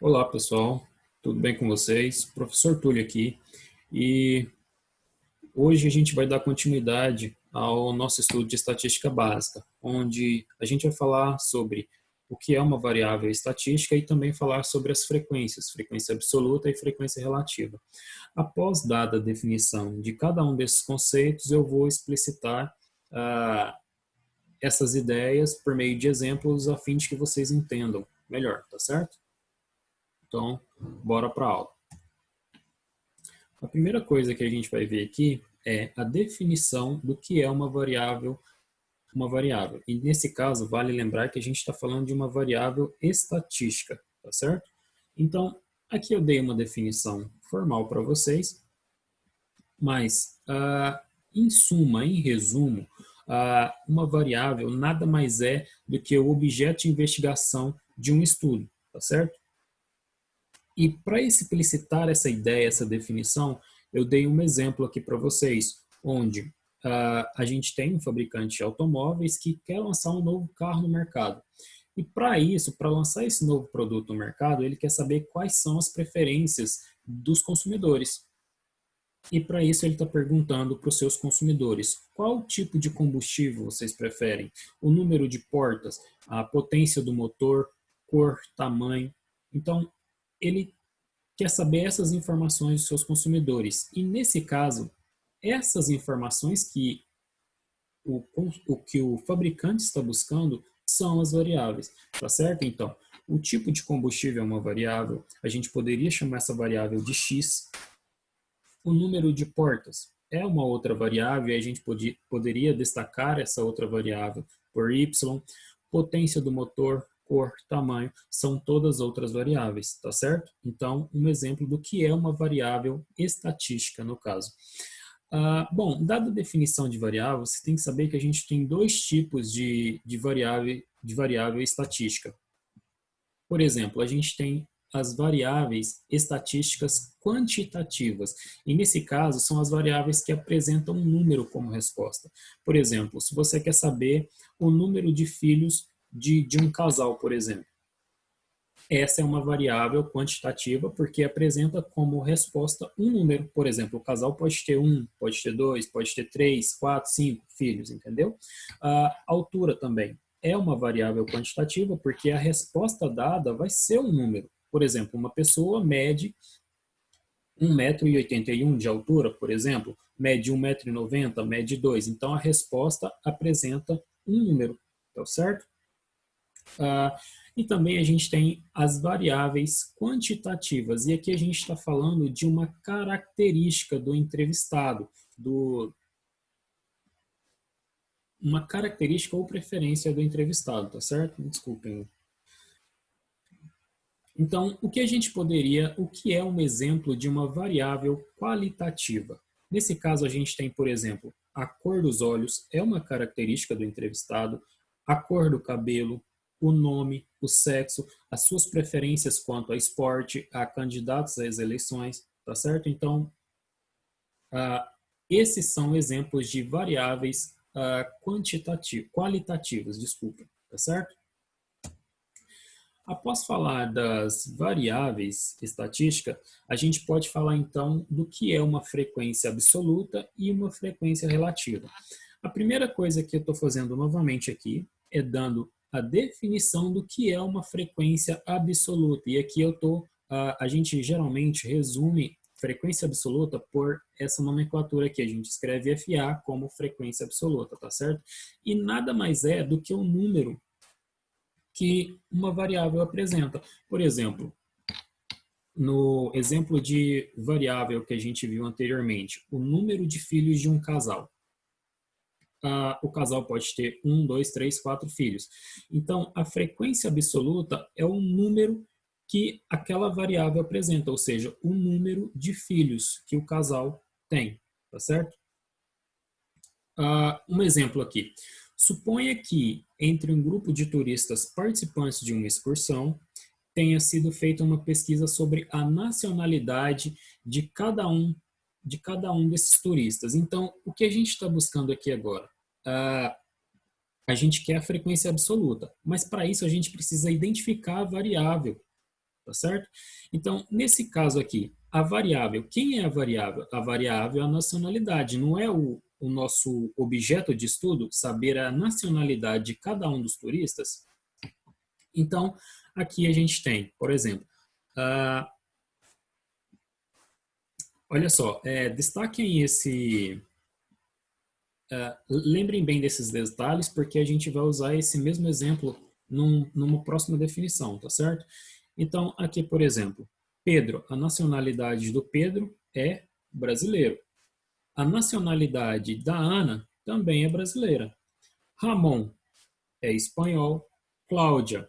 Olá, pessoal. Tudo bem com vocês? Professor Túlio aqui. E hoje a gente vai dar continuidade ao nosso estudo de estatística básica, onde a gente vai falar sobre o que é uma variável estatística e também falar sobre as frequências, frequência absoluta e frequência relativa. Após dada a definição de cada um desses conceitos, eu vou explicitar essas ideias por meio de exemplos a fim de que vocês entendam melhor, tá certo? Então, bora para a aula. A primeira coisa que a gente vai ver aqui é a definição do que é uma variável. Uma variável. E nesse caso, vale lembrar que a gente está falando de uma variável estatística, tá certo? Então, aqui eu dei uma definição formal para vocês, mas, em suma, em resumo, uma variável nada mais é do que o objeto de investigação de um estudo, tá certo? E para explicitar essa ideia, essa definição, eu dei um exemplo aqui para vocês, onde a gente tem um fabricante de automóveis que quer lançar um novo carro no mercado. E para isso, para lançar esse novo produto no mercado, ele quer saber quais são as preferências dos consumidores. E para isso ele está perguntando para os seus consumidores, qual tipo de combustível vocês preferem? O número de portas, a potência do motor, cor, tamanho. Então, ele quer saber essas informações dos seus consumidores. E nesse caso, essas informações que o fabricante está buscando são as variáveis, tá certo? Então, o tipo de combustível é uma variável, a gente poderia chamar essa variável de X. O número de portas é uma outra variável, e a gente poderia destacar essa outra variável por Y. Potência do motor, cor, tamanho, são todas outras variáveis, tá certo? Então, um exemplo do que é uma variável estatística no caso. Bom, dada a definição de variável, você tem que saber que a gente tem dois tipos de variável estatística. Por exemplo, a gente tem as variáveis estatísticas quantitativas. E nesse caso, são as variáveis que apresentam um número como resposta. Por exemplo, se você quer saber o número de filhos de um casal, por exemplo. Essa é uma variável quantitativa porque apresenta como resposta um número. Por exemplo, o casal pode ter um, pode ter dois, pode ter três, quatro, cinco filhos, entendeu? A altura também é uma variável quantitativa porque a resposta dada vai ser um número. Por exemplo, uma pessoa mede 1,81 m de altura, por exemplo, mede 1,90 m, mede 2. Então, a resposta apresenta um número, tá certo? E também a gente tem as variáveis quantitativas, e aqui a gente está falando de uma característica do entrevistado, uma característica ou preferência do entrevistado, tá certo? Desculpem. Então, o que é um exemplo de uma variável qualitativa? Nesse caso, a gente tem, por exemplo, a cor dos olhos é uma característica do entrevistado, a cor do cabelo, o nome, o sexo, as suas preferências quanto a esporte, a candidatos às eleições, tá certo? Então, esses são exemplos de variáveis qualitativas, desculpa, tá certo? Após falar das variáveis estatísticas, a gente pode falar então do que é uma frequência absoluta e uma frequência relativa. A primeira coisa que eu estou fazendo novamente aqui é dando a definição do que é uma frequência absoluta. E aqui a gente geralmente resume frequência absoluta por essa nomenclatura aqui. A gente escreve FA como frequência absoluta, tá certo? E nada mais é do que um número que uma variável apresenta. Por exemplo, no exemplo de variável que a gente viu anteriormente, o número de filhos de um casal. O casal pode ter 1, 2, 3, 4 filhos. Então, a frequência absoluta é o número que aquela variável apresenta, ou seja, o número de filhos que o casal tem, tá certo? Um exemplo aqui. Suponha que entre um grupo de turistas participantes de uma excursão tenha sido feita uma pesquisa sobre a nacionalidade de cada um desses turistas. Então, o que a gente está buscando aqui agora? A gente quer a frequência absoluta, mas para isso a gente precisa identificar a variável tá certo? Então, nesse caso aqui, a variável, quem é a variável? A variável é a nacionalidade, não é o nosso objeto de estudo saber a nacionalidade de cada um dos turistas? Então, aqui a gente tem, por exemplo, olha só, destaquem lembrem bem desses detalhes, porque a gente vai usar esse mesmo exemplo numa próxima definição, tá certo? Então, aqui, por exemplo, Pedro, a nacionalidade do Pedro é brasileiro. A nacionalidade da Ana também é brasileira. Ramon é espanhol. Cláudia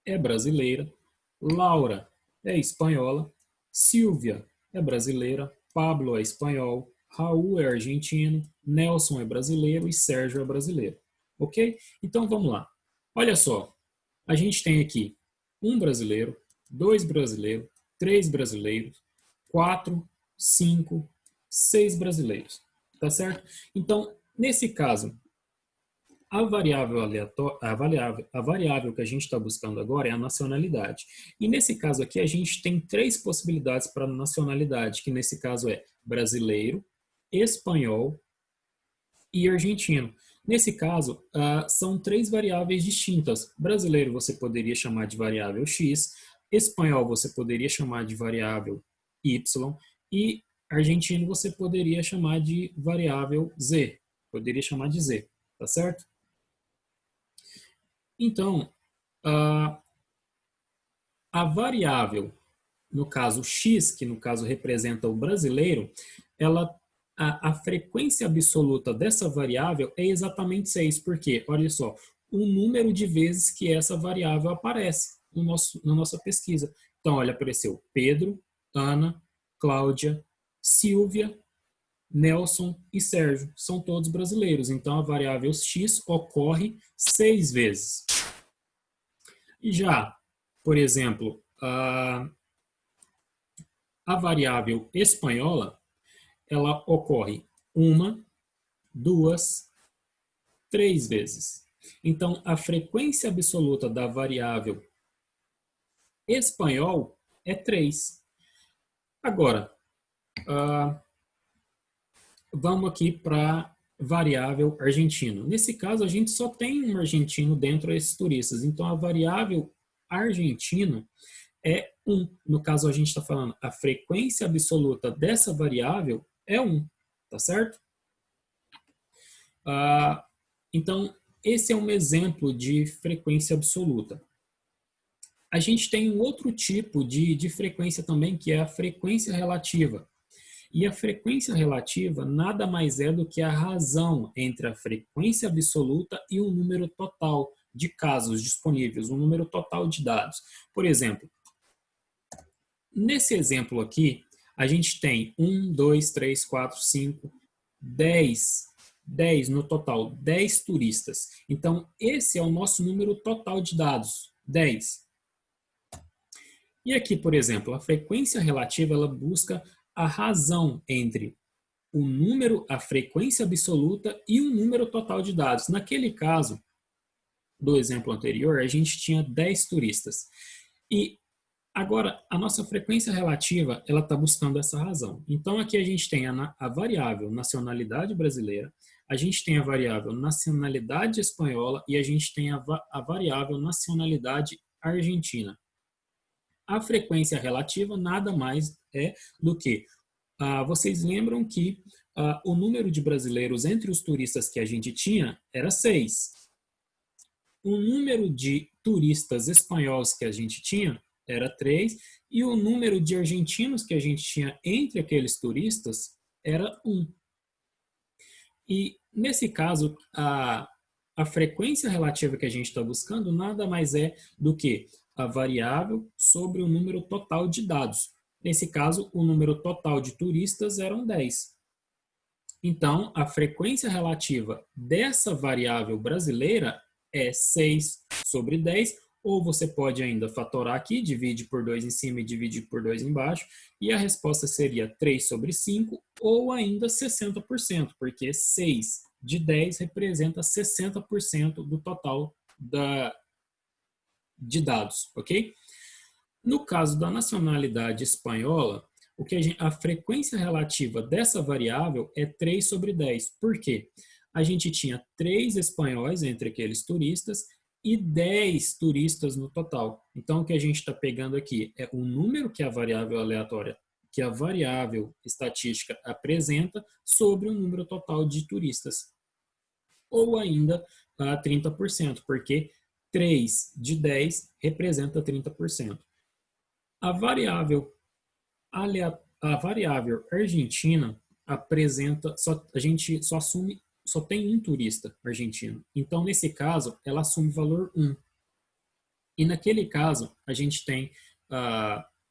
é brasileira. Laura é espanhola. Silvia é brasileira. Pablo é espanhol. Raul é argentino. Nelson é brasileiro e Sérgio é brasileiro. Ok? Então vamos lá. Olha só, a gente tem aqui um brasileiro, dois brasileiros, três brasileiros, 4, 5, 6 brasileiros. Tá certo? Então, nesse caso, a variável aleatória, a variável que a gente está buscando agora é a nacionalidade. E nesse caso aqui, a gente tem três possibilidades para nacionalidade, que nesse caso é brasileiro, espanhol e argentino. Nesse caso, são três variáveis distintas. Brasileiro você poderia chamar de variável x, espanhol você poderia chamar de variável y e argentino você poderia chamar de variável z, poderia chamar de z, tá certo? Então, a variável, no caso x, que no caso representa o brasileiro, a frequência absoluta dessa variável é exatamente 6, porque, olha só, o número de vezes que essa variável aparece na nossa pesquisa. Então, olha, apareceu Pedro, Ana, Cláudia, Silvia, Nelson e Sérgio. São todos brasileiros. Então, a variável x ocorre 6 vezes. E já, por exemplo, a variável espanhola, ela ocorre 1, 2, 3 vezes. Então, a frequência absoluta da variável espanhol é 3. Agora, vamos aqui para variável argentino. Nesse caso, a gente só tem um argentino dentro desses turistas. Então, a variável argentino é 1. No caso, a gente está falando a frequência absoluta dessa variável é 1, tá certo? Então, esse é um exemplo de frequência absoluta. A gente tem um outro tipo de frequência também, que é a frequência relativa. E a frequência relativa nada mais é do que a razão entre a frequência absoluta e o número total de casos disponíveis, o número total de dados. Por exemplo, nesse exemplo aqui, a gente tem 1, 2, 3, 4, 5, 10 no total, 10 turistas. Então, esse é o nosso número total de dados, 10. E aqui, por exemplo, a frequência relativa, ela busca a razão entre o número, a frequência absoluta e o número total de dados. Naquele caso, do exemplo anterior, a gente tinha 10 turistas. E agora, a nossa frequência relativa, ela está buscando essa razão. Então, aqui a gente tem a variável nacionalidade brasileira, a gente tem a variável nacionalidade espanhola e a gente tem a variável nacionalidade argentina. A frequência relativa nada mais é do que, vocês lembram que o número de brasileiros entre os turistas que a gente tinha era 6. O número de turistas espanhóis que a gente tinha era 3, e o número de argentinos que a gente tinha entre aqueles turistas era 1. E, nesse caso, a frequência relativa que a gente está buscando nada mais é do que a variável sobre o número total de dados. Nesse caso, o número total de turistas eram 10. Então, a frequência relativa dessa variável brasileira é 6 sobre 10, ou você pode ainda fatorar aqui, divide por 2 em cima e divide por 2 embaixo, e a resposta seria 3 sobre 5, ou ainda 60%, porque 6 de 10 representa 60% do total de dados, ok? No caso da nacionalidade espanhola, a frequência relativa dessa variável é 3 sobre 10. Por quê? A gente tinha 3 espanhóis entre aqueles turistas e 10 turistas no total. Então, o que a gente está pegando aqui é o número que a variável aleatória, que a variável estatística apresenta sobre o número total de turistas. Ou ainda 30%, porque 3 de 10 representa 30%. A variável, a variável argentina apresenta, a gente só assume, só tem um turista argentino. Então, nesse caso, ela assume valor 1. E naquele caso, a gente tem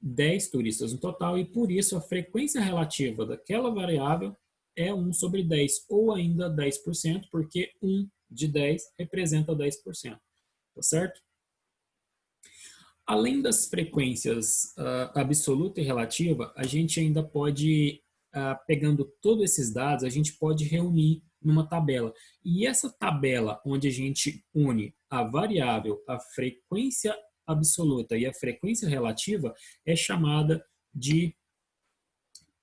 10 turistas no total e por isso a frequência relativa daquela variável é 1 sobre 10, ou ainda 10%, porque 1 de 10 representa 10%, tá certo? Além das frequências absoluta e relativa, a gente ainda pode, pegando todos esses dados, a gente pode reunir numa tabela. E essa tabela, onde a gente une a variável, a frequência absoluta e a frequência relativa, é chamada de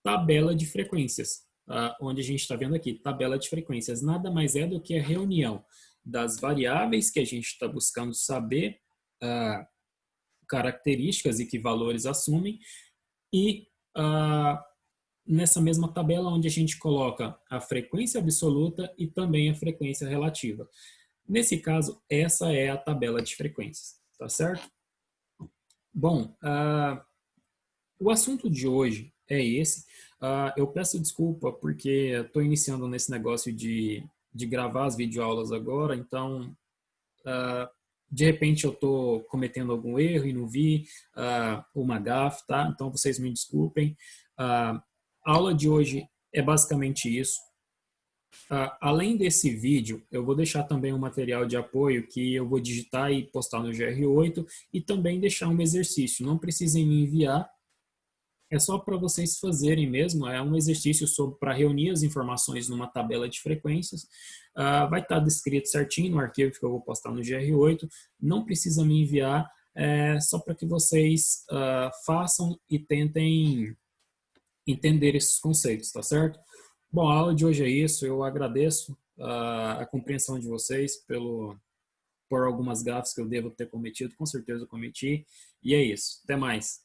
tabela de frequências, onde a gente está vendo aqui, tabela de frequências. Nada mais é do que a reunião das variáveis que a gente está buscando saber, características e que valores assumem, e nessa mesma tabela onde a gente coloca a frequência absoluta e também a frequência relativa. Nesse caso, essa é a tabela de frequências, tá certo? Bom, o assunto de hoje é esse. Eu peço desculpa porque estou iniciando nesse negócio de gravar as videoaulas agora, então de repente eu estou cometendo algum erro e não vi uma gafe, tá? Então vocês me desculpem. A aula de hoje é basicamente isso. Além desse vídeo, eu vou deixar também um material de apoio que eu vou digitar e postar no GR8 e também deixar um exercício. Não precisem me enviar, é só para vocês fazerem mesmo, é um exercício para reunir as informações numa tabela de frequências. Vai estar descrito certinho no arquivo que eu vou postar no GR8. Não precisa me enviar, só para que vocês façam e tentem entender esses conceitos, tá certo? Bom, a aula de hoje é isso. Eu agradeço a compreensão de vocês por algumas gafes que eu devo ter cometido, com certeza eu cometi. E é isso. Até mais.